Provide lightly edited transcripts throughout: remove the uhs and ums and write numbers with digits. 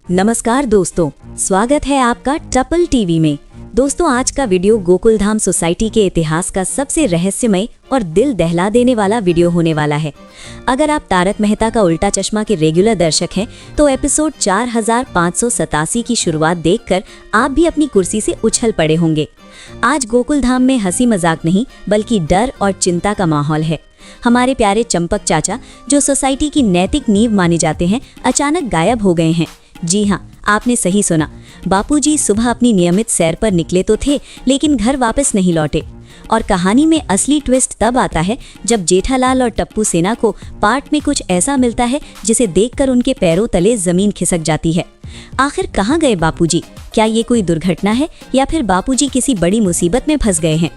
नमस्कार दोस्तों, स्वागत है आपका टप्पल टीवी में। दोस्तों, आज का वीडियो गोकुलधाम सोसाइटी के इतिहास का सबसे रहस्यमय और दिल दहला देने वाला वीडियो होने वाला है। अगर आप तारक मेहता का उल्टा चश्मा के रेगुलर दर्शक हैं तो एपिसोड 4587 की शुरुआत देखकर आप भी अपनी कुर्सी से उछल पड़े होंगे। आज गोकुलधाम में हंसी मजाक नहीं बल्कि डर और चिंता का माहौल है। हमारे प्यारे चंपक चाचा, जो सोसाइटी की नैतिक नींव माने जाते हैं, अचानक गायब हो गए हैं। जी हाँ, आपने सही सुना। बापूजी सुबह अपनी नियमित सैर पर निकले तो थे, लेकिन घर वापस नहीं लौटे। और कहानी में असली ट्विस्ट तब आता है जब जेठालाल और टप्पू सेना को पार्ट में कुछ ऐसा मिलता है जिसे देखकर उनके पैरों तले जमीन खिसक जाती है। आखिर कहाँ गए बापूजी? क्या ये कोई दुर्घटना है या फिर बापूजी किसी बड़ी मुसीबत में फंस गए हैं?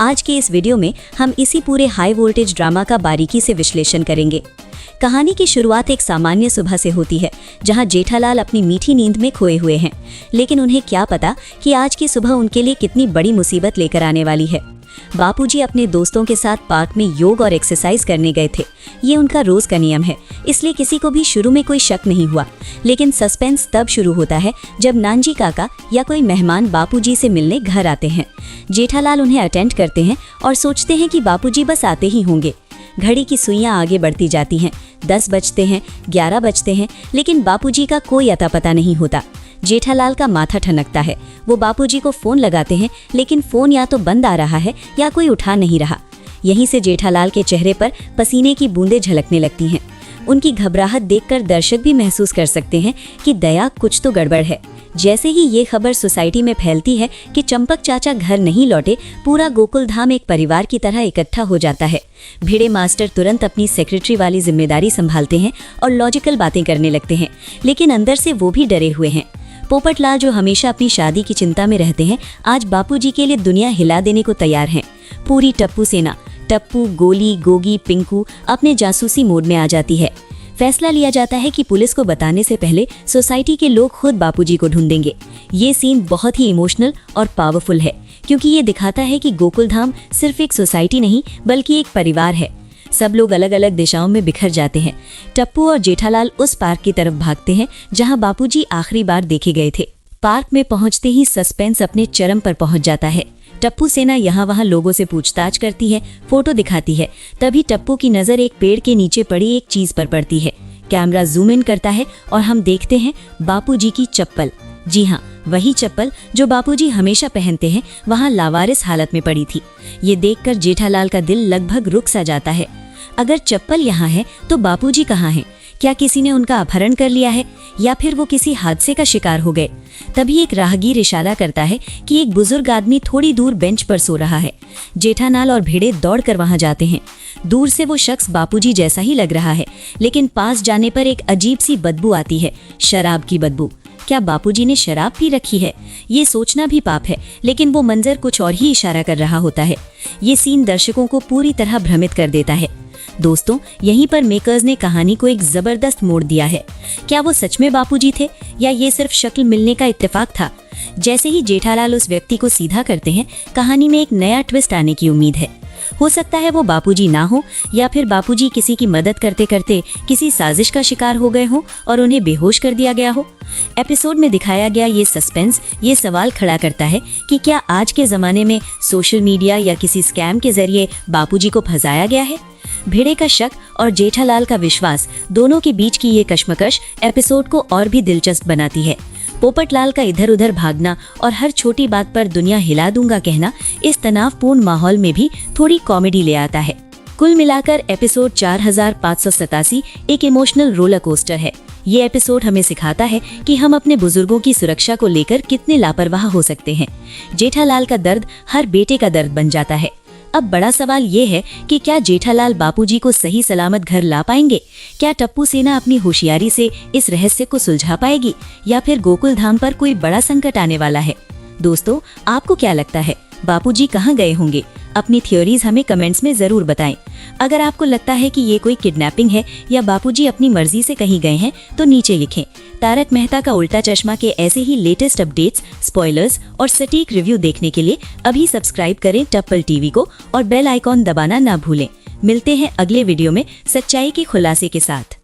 आज के इस वीडियो में हम इसी पूरे हाई वोल्टेज ड्रामा का बारीकी से विश्लेषण करेंगे। कहानी की शुरुआत एक सामान्य सुबह से होती है, जहां जेठालाल अपनी मीठी नींद में खोए हुए हैं। लेकिन उन्हें क्या पता कि आज की सुबह उनके लिए कितनी बड़ी मुसीबत लेकर आने वाली है। बापूजी अपने दोस्तों के साथ पार्क में योग और एक्सरसाइज करने गए थे। ये उनका रोज का नियम है, इसलिए किसी को भी शुरू में कोई शक नहीं हुआ। लेकिन सस्पेंस तब शुरू होता है जब नानजी काका या कोई मेहमान बापूजी से मिलने घर आते हैं। जेठालाल उन्हें अटेंड करते हैं और सोचते हैं कि बापूजी बस आते ही होंगे। घड़ी की सुइयां आगे बढ़ती जाती हैं। 10 बजते हैं, 11 बजते हैं, लेकिन बापूजी का कोई अता पता नहीं होता। जेठालाल का माथा ठनकता है। वो बापूजी को फोन लगाते हैं, लेकिन फोन या तो बंद आ रहा है या कोई उठा नहीं रहा। यहीं से जेठालाल के चेहरे पर पसीने की बूंदें झलकने लगती हैं। उनकी घबराहट देखकर दर्शक भी महसूस कर सकते हैं कि दया कुछ तो गड़बड़ है। जैसे ही ये खबर सोसाइटी में फैलती है कि चंपक चाचा घर नहीं लौटे, पूरा गोकुलधाम एक परिवार की तरह इकट्ठा हो जाता है। भिड़े मास्टर तुरंत अपनी सेक्रेटरी वाली जिम्मेदारी संभालते हैं और लॉजिकल बातें करने लगते हैं, लेकिन अंदर से वो भी डरे हुए हैं। पोपटलाल, जो हमेशा अपनी शादी की चिंता में रहते हैं, आज बापूजी के लिए दुनिया हिला देने को तैयार हैं। पूरी टप्पू सेना, टप्पू, गोली, गोगी, पिंकू अपने जासूसी मोड में आ जाती है। फैसला लिया जाता है कि पुलिस को बताने से पहले सोसाइटी के लोग खुद बापूजी को ढूंढेंगे। ये सीन बहुत ही इमोशनल और पावरफुल है, क्योंकि ये दिखाता है कि गोकुलधाम सिर्फ एक सोसाइटी नहीं बल्कि एक परिवार है। सब लोग अलग अलग दिशाओं में बिखर जाते हैं। टप्पू और जेठालाल उस पार्क की तरफ भागते हैं जहां बापूजी आखिरी बार देखे गए थे। पार्क में पहुंचते ही सस्पेंस अपने चरम पर पहुंच जाता है। टप्पू सेना यहाँ वहाँ लोगों से पूछताछ करती है, फोटो दिखाती है। तभी टप्पू की नज़र एक पेड़ के नीचे पड़ी एक चीज पर पड़ती है। कैमरा जूम इन करता है और हम देखते हैं बापूजी की चप्पल। जी हाँ, वही चप्पल जो बापूजी हमेशा पहनते हैं, वहाँ लावारिस हालत में पड़ी थी। ये देखकर जेठालाल का दिल लगभग रुक सा जाता है। अगर चप्पल यहाँ है तो बापूजी कहाँ हैं? क्या किसी ने उनका अपहरण कर लिया है या फिर वो किसी हादसे का शिकार हो गए? तभी एक राहगीर इशारा करता है कि एक बुजुर्ग आदमी थोड़ी दूर बेंच पर सो रहा है। जेठालाल और भिड़े दौड़कर वहां जाते हैं। दूर से वो शख्स बापूजी जैसा ही लग रहा है, लेकिन पास जाने पर एक अजीब सी बदबू आती है, शराब की बदबू। क्या बापूजी ने शराब पी रखी है? ये सोचना भी पाप है, लेकिन वो मंजर कुछ और ही इशारा कर रहा होता है। ये सीन दर्शकों को पूरी तरह भ्रमित कर देता है। दोस्तों, यहीं पर मेकर्स ने कहानी को एक जबरदस्त मोड़ दिया है। क्या वो सच में बापूजी थे या ये सिर्फ शक्ल मिलने का इत्तेफाक था? जैसे ही जेठालाल उस व्यक्ति को सीधा करते हैं, कहानी में एक नया ट्विस्ट आने की उम्मीद है। हो सकता है वो बापूजी ना हो, या फिर बापूजी किसी की मदद करते करते किसी साजिश का शिकार हो गए हो और उन्हें बेहोश कर दिया गया हो। एपिसोड में दिखाया गया ये सस्पेंस ये सवाल खड़ा करता है कि क्या आज के जमाने में सोशल मीडिया या किसी स्कैम के जरिए बापूजी को फंसाया गया है? भिड़े का शक और जेठालाल का विश्वास, दोनों के बीच की ये कश्मकश एपिसोड को और भी दिलचस्प बनाती है। पोपटलाल का इधर उधर भागना और हर छोटी बात पर दुनिया हिला दूंगा कहना इस तनावपूर्ण माहौल में भी थोड़ी कॉमेडी ले आता है। कुल मिलाकर एपिसोड 4587 एक इमोशनल रोलर कोस्टर है। ये एपिसोड हमें सिखाता है कि हम अपने बुजुर्गों की सुरक्षा को लेकर कितने लापरवाह हो सकते हैं। जेठालाल का दर्द हर बेटे का दर्द बन जाता है। अब बड़ा सवाल ये है कि क्या जेठालाल बापूजी को सही सलामत घर ला पाएंगे? क्या टप्पू सेना अपनी होशियारी से इस रहस्य को सुलझा पाएगी या फिर गोकुलधाम पर कोई बड़ा संकट आने वाला है? दोस्तों, आपको क्या लगता है, बापूजी कहाँ गए होंगे? अपनी थ्योरीज हमें कमेंट्स में जरूर बताएं। अगर आपको लगता है कि ये कोई किडनैपिंग है या बापूजी अपनी मर्जी से कहीं गए हैं तो नीचे लिखें। तारक मेहता का उल्टा चश्मा के ऐसे ही लेटेस्ट अपडेट्स, स्पॉयलर्स और सटीक रिव्यू देखने के लिए अभी सब्सक्राइब करें टप्पल टीवी को और बेल आइकॉन दबाना ना भूलें। मिलते हैं अगले वीडियो में सच्चाई के खुलासे के साथ।